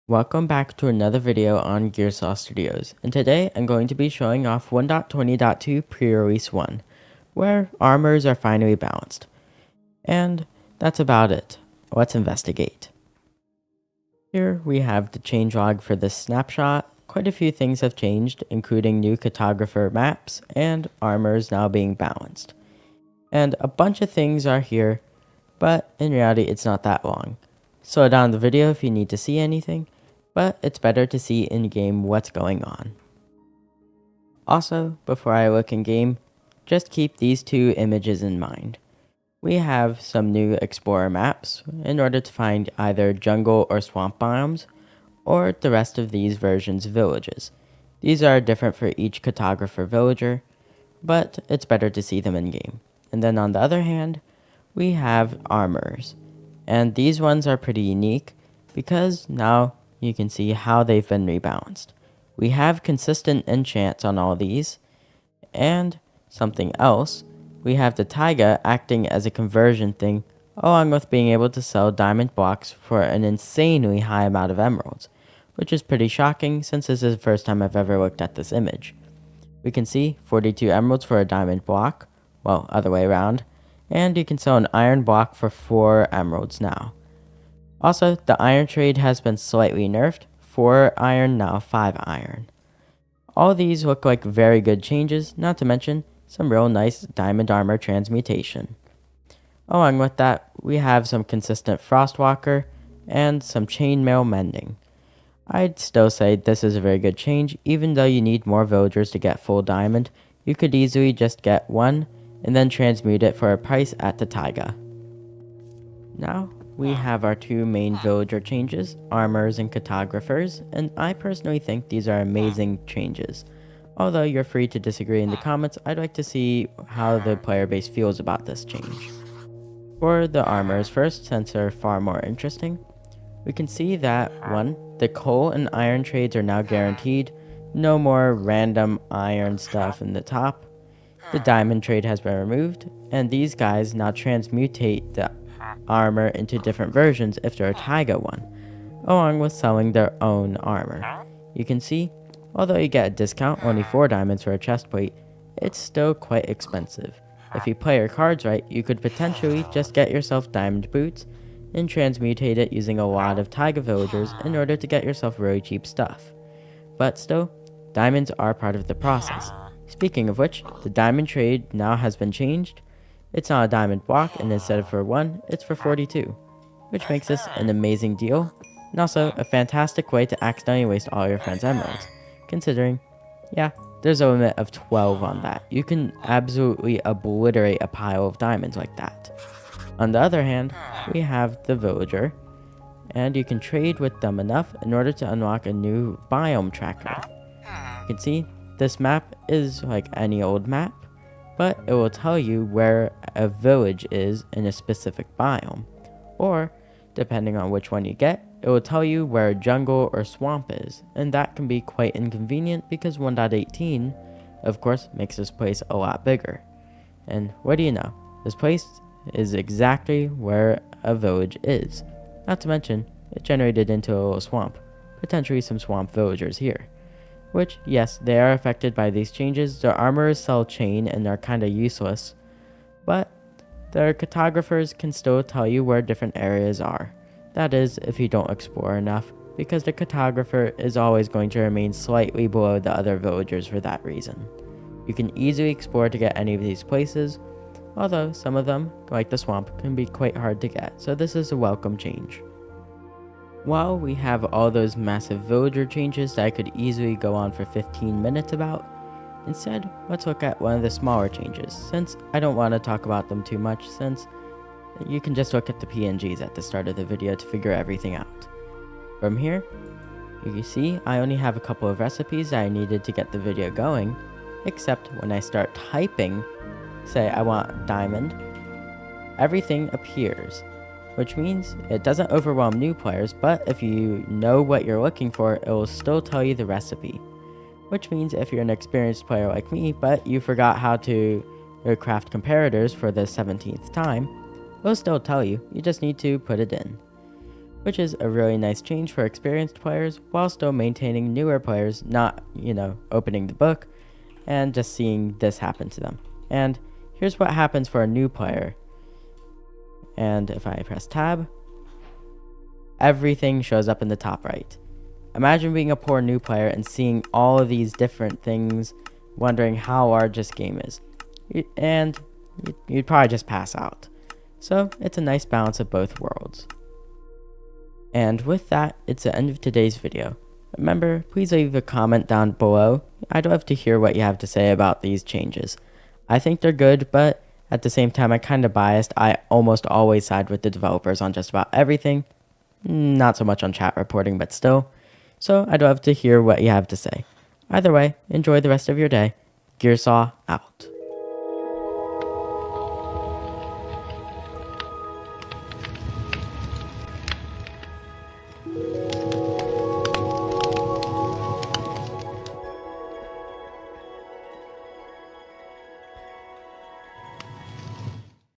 Welcome back to another video on Gearsaw Studios, and today I'm going to be showing off 1.20.2 pre-release 1, where armors are finally balanced. And that's about it. Let's investigate. Here we have the changelog for this snapshot. Quite a few things have changed, including new cartographer maps and armors now being balanced. And a bunch of things are here, but in reality it's not that long. Slow down the video if you need to see anything, but it's better to see in-game what's going on. Also, before I look in-game, just keep these two images in mind. We have some new explorer maps in order to find either jungle or swamp biomes, or the rest of these versions' villages. These are different for each cartographer villager, but it's better to see them in-game. And then on the other hand, we have armors, and these ones are pretty unique because now you can see how they've been rebalanced. We have consistent enchants on all these, and something else, we have the taiga acting as a conversion thing, along with being able to sell diamond blocks for an insanely high amount of emeralds, which is pretty shocking since this is the first time I've ever looked at this image. We can see 42 emeralds for a diamond block, well, other way around, and you can sell an iron block for 4 emeralds now. Also, the iron trade has been slightly nerfed, 4 iron, now 5 iron. All these look like very good changes, not to mention some real nice diamond armor transmutation. Along with that, we have some consistent frostwalker and some chainmail mending. I'd still say this is a very good change, even though you need more villagers to get full diamond. You could easily just get one and then transmute it for a price at the taiga. Now we have our two main villager changes, armors and cartographers, and I personally think these are amazing changes. Although you're free to disagree in the comments, I'd like to see how the player base feels about this change. For the armors first, since they're far more interesting, we can see that 1. The coal and iron trades are now guaranteed, no more random iron stuff in the top. The diamond trade has been removed, and these guys now transmutate the armor into different versions if they're a taiga one, along with selling their own armor. You can see, although you get a discount, only 4 diamonds for a chestplate, it's still quite expensive. If you play your cards right, you could potentially just get yourself diamond boots and transmutate it using a lot of taiga villagers in order to get yourself really cheap stuff. But still, diamonds are part of the process. Speaking of which, the diamond trade now has been changed. It's not a diamond block, and instead of for 1, it's for 42, which makes this an amazing deal, and also a fantastic way to accidentally waste all your friends' emeralds, considering, yeah, there's a limit of 12 on that. You can absolutely obliterate a pile of diamonds like that. On the other hand, we have the villager, and you can trade with them enough in order to unlock a new biome tracker. You can see this map is like any old map, but it will tell you where a village is in a specific biome, or depending on which one you get, it will tell you where a jungle or swamp is, and that can be quite inconvenient because 1.18 of course makes this place a lot bigger. And what do you know, this place is exactly where a village is, not to mention it generated into a little swamp, potentially some swamp villagers here. Which, yes, they are affected by these changes. Their armors sell chain and are kinda useless, but their cartographers can still tell you where different areas are. That is, if you don't explore enough, because the cartographer is always going to remain slightly below the other villagers for that reason. You can easily explore to get any of these places, although some of them, like the swamp, can be quite hard to get, so this is a welcome change. While we have all those massive villager changes that I could easily go on for 15 minutes about, instead, let's look at one of the smaller changes, since I don't want to talk about them too much, since you can just look at the PNGs at the start of the video to figure everything out. From here, you can see I only have a couple of recipes that I needed to get the video going, except when I start typing, say I want diamond, everything appears, which means it doesn't overwhelm new players, but if you know what you're looking for, it will still tell you the recipe. Which means if you're an experienced player like me, but you forgot how to craft comparators for the 17th time, it'll still tell you, you just need to put it in. Which is a really nice change for experienced players while still maintaining newer players not, opening the book and just seeing this happen to them. And here's what happens for a new player. And if I press tab, everything shows up in the top right. Imagine being a poor new player and seeing all of these different things, wondering how large this game is. And you'd probably just pass out. So it's a nice balance of both worlds. And with that, it's the end of today's video. Remember, please leave a comment down below. I'd love to hear what you have to say about these changes. I think they're good, but at the same time, I'm kind of biased. I almost always side with the developers on just about everything. Not so much on chat reporting, but still. So I'd love to hear what you have to say. Either way, enjoy the rest of your day. Gearsaw out.